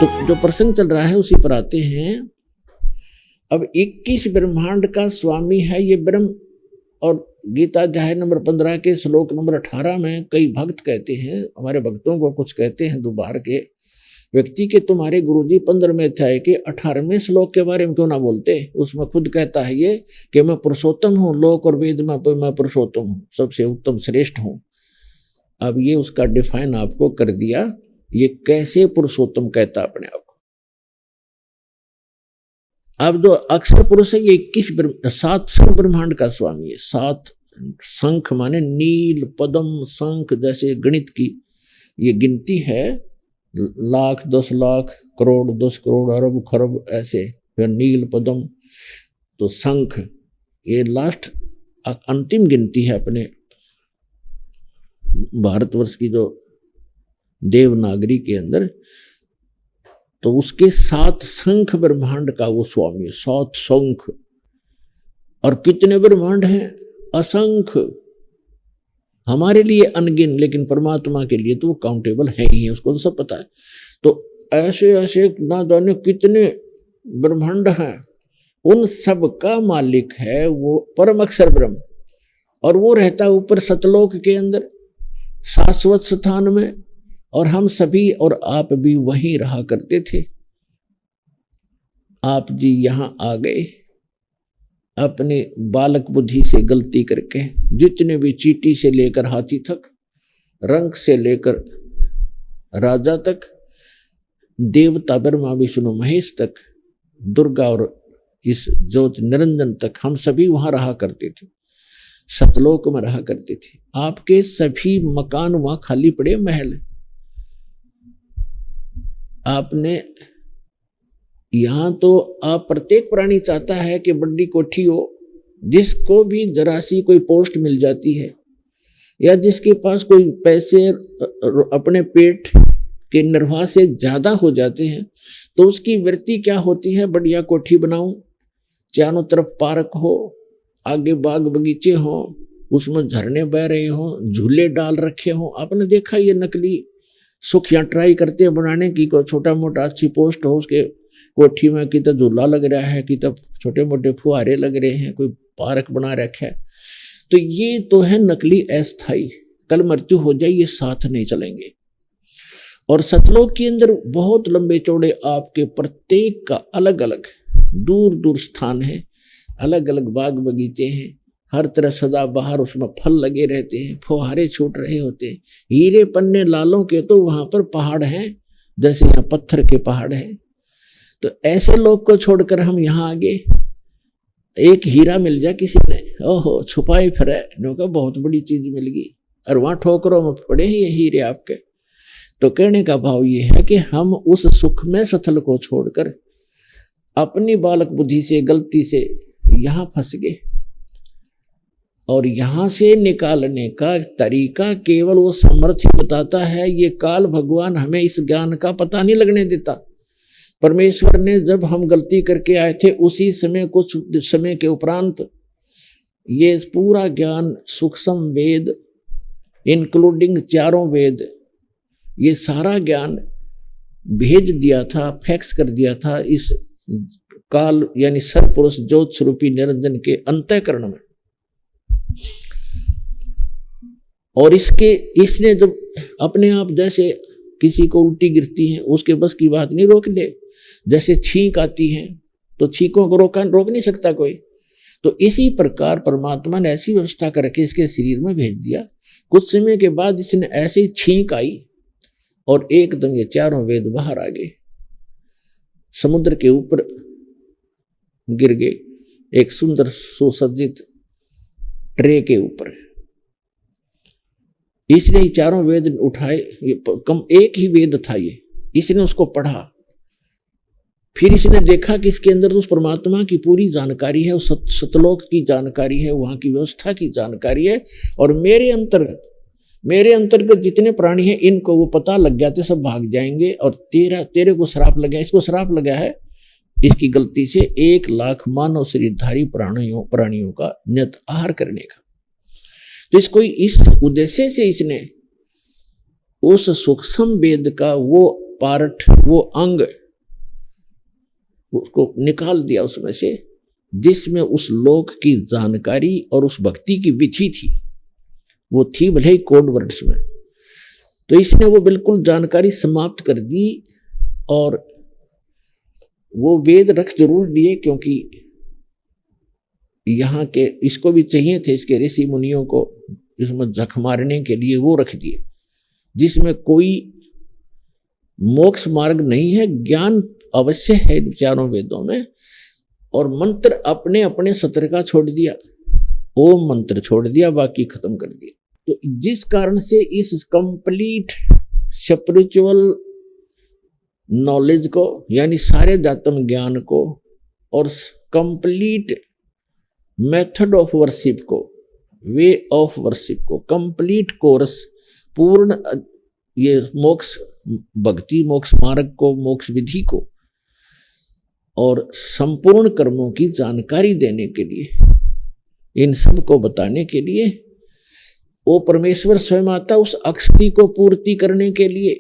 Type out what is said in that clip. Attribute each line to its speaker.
Speaker 1: तो जो प्रसंग चल रहा है उसी पर आते हैं। अब 21 ब्रह्मांड का स्वामी है ये ब्रह्म। और गीता अध्याय नंबर 15 के श्लोक नंबर 18 में कई भक्त कहते हैं, हमारे भक्तों को कुछ कहते हैं दोबार के व्यक्ति के, तुम्हारे गुरुजी 15वें अध्याय के 18वें श्लोक के बारे में क्यों ना बोलते। उसमें खुद कहता है ये कि मैं पुरुषोत्तम हूँ, लोक और वेद में मैं पुरुषोत्तम हूँ, सबसे उत्तम श्रेष्ठ हूँ। अब ये उसका डिफाइन आपको कर दिया, ये कैसे पुरुषोत्तम कहता अपने आप को। अब जो अक्षर पुरुष है ये 7 शंख ब्रह्मांड का स्वामी है। 7 शंख माने नील, पद्म, शंख, जैसे गणित की ये गिनती है, लाख, 10 लाख, करोड़, 10 करोड़, अरब, खरब, ऐसे फिर नील, पद्म, तो शंख ये लास्ट अंतिम गिनती है अपने भारतवर्ष की जो देवनागरी के अंदर। तो उसके 7 शंख ब्रह्मांड का वो स्वामी है, 7 शंख। और कितने ब्रह्मांड हैं? असंख्य। हमारे लिए अनगिन, लेकिन परमात्मा के लिए तो वो काउंटेबल है ही है, उसको तो सब पता है। तो ऐसे ऐसे ना जाने कितने ब्रह्मांड हैं, उन सब का मालिक है वो परम अक्षर ब्रह्म। और वो रहता है ऊपर सतलोक के अंदर शाश्वत स्थान में, और हम सभी और आप भी वहीं रहा करते थे। आप जी यहां आ गए अपने बालक बुद्धि से गलती करके। जितने भी चींटी से लेकर हाथी तक, रंग से लेकर राजा तक, देवता ब्रह्मा विष्णु महेश तक, दुर्गा और इस ज्योति निरंजन तक, हम सभी वहां रहा करते थे, सतलोक में रहा करते थे। आपके सभी मकान वहां खाली पड़े, महल। आपने यहां तो आप प्रत्येक प्राणी चाहता है कि बड़ी कोठी हो, जिसको भी जरा सी कोई पोस्ट मिल जाती है या जिसके पास कोई पैसे अपने पेट के निर्वाह से ज्यादा हो जाते हैं, तो उसकी वृत्ति क्या होती है? बढ़िया कोठी बनाऊं, चारों तरफ पार्क हो, आगे बाग बगीचे हो, उसमें झरने बह रहे हो, झूले डाल रखे हो। आपने देखा ये नकली सुख या ट्राई करते हैं बनाने की, कोई छोटा मोटा अच्छी पोस्ट हो, उसके कोठी में कि तो झूला लग रहा है, कि तो छोटे मोटे फुहारे लग रहे हैं, कोई पार्क बना रखा है। तो ये तो है नकली अस्थाई, कल मृत्यु हो जाए ये साथ नहीं चलेंगे। और सतलोक के अंदर बहुत लंबे चौड़े आपके प्रत्येक का अलग अलग दूर दूर स्थान है, अलग अलग बाग बगीचे हैं, हर तरफ सदा बाहर उसमें फल लगे रहते हैं, फुहारे छूट रहे होते हैं। हीरे पन्ने लालों के तो वहां पर पहाड़ हैं, जैसे यहाँ पत्थर के पहाड़ हैं। तो ऐसे लोग को छोड़कर हम यहाँ आगे, एक हीरा मिल जाए किसी ने, ओहो छुपाए फिर का बहुत बड़ी चीज मिल गई, और वहां ठोकरों में पड़े हैं ये हीरे आपके। तो कहने का भाव ये है कि हम उस सुख में सथल को छोड़कर अपनी बालक बुद्धि से गलती से यहां फंस गए। और यहां से निकालने का तरीका केवल वो समर्थ ही बताता है। ये काल भगवान हमें इस ज्ञान का पता नहीं लगने देता। परमेश्वर ने जब हम गलती करके आए थे, उसी समय कुछ समय के उपरांत ये पूरा ज्ञान, सूक्ष्म वेद इंक्लूडिंग 4 वेद, ये सारा ज्ञान भेज दिया था, फैक्स कर दिया था इस काल यानी सर्वपुरुष ज्योत स्वरूपी निरंजन के अंतःकरण में। और इसने जब अपने आप, जैसे किसी को उल्टी गिरती है, उसके बस की बात नहीं रोक ले, जैसे छींक आती है तो छींकों को रोक नहीं सकता कोई। तो इसी प्रकार परमात्मा ने ऐसी व्यवस्था करके इसके शरीर में भेज दिया। कुछ समय के बाद इसने ऐसी छींक आई और एकदम ये 4 वेद बाहर आ गए, समुद्र के ऊपर गिर गए, एक सुंदर सुसज्जित ट्रे के ऊपर। इसने 4 वेद उठाए, एक ही वेद था ये, इसने उसको पढ़ा। फिर इसने देखा कि इसके अंदर उस परमात्मा की पूरी जानकारी है, उस सतलोक की जानकारी है, वहां की व्यवस्था की जानकारी है। और मेरे अंतर्गत जितने प्राणी हैं, इनको वो पता लग गया थे, सब भाग जाएंगे। और तेरे को श्राप लगा, इसको श्राप लगा है इसकी गलती से 1 लाख मानव शरीरधारी प्राणियों का नियत आहार करने का। तो इसको इस उद्देश्य से इसने उस सूक्ष्म वेद का वो पार्ट, वो अंग उसको निकाल दिया उसमें से, जिसमें उस लोक की जानकारी और उस भक्ति की विधि थी। वो थी भले ही कोड वर्ड्स में, तो इसने वो बिल्कुल जानकारी समाप्त कर दी। और वो वेद रख जरूर दिए, क्योंकि यहाँ के इसको भी चाहिए थे, इसके ऋषि मुनियों को इसमें जख मारने के लिए वो रख दिए, जिसमें कोई मोक्ष मार्ग नहीं है, ज्ञान अवश्य है इन चारों वेदों में। और मंत्र अपने अपने सत्र का छोड़ दिया, ओम मंत्र छोड़ दिया, बाकी खत्म कर दिया। तो जिस कारण से इस कंप्लीट स्पिरिचुअल नॉलेज को, यानी सारे दातम ज्ञान को और कंप्लीट मेथड ऑफ वर्शिप को, वे ऑफ वर्शिप को, कंप्लीट कोर्स, पूर्ण ये मोक्ष भक्ति मोक्ष मार्ग को, मोक्ष विधि को और संपूर्ण कर्मों की जानकारी देने के लिए, इन सब को बताने के लिए वो परमेश्वर स्वयं आता, उस अक्षति को पूर्ति करने के लिए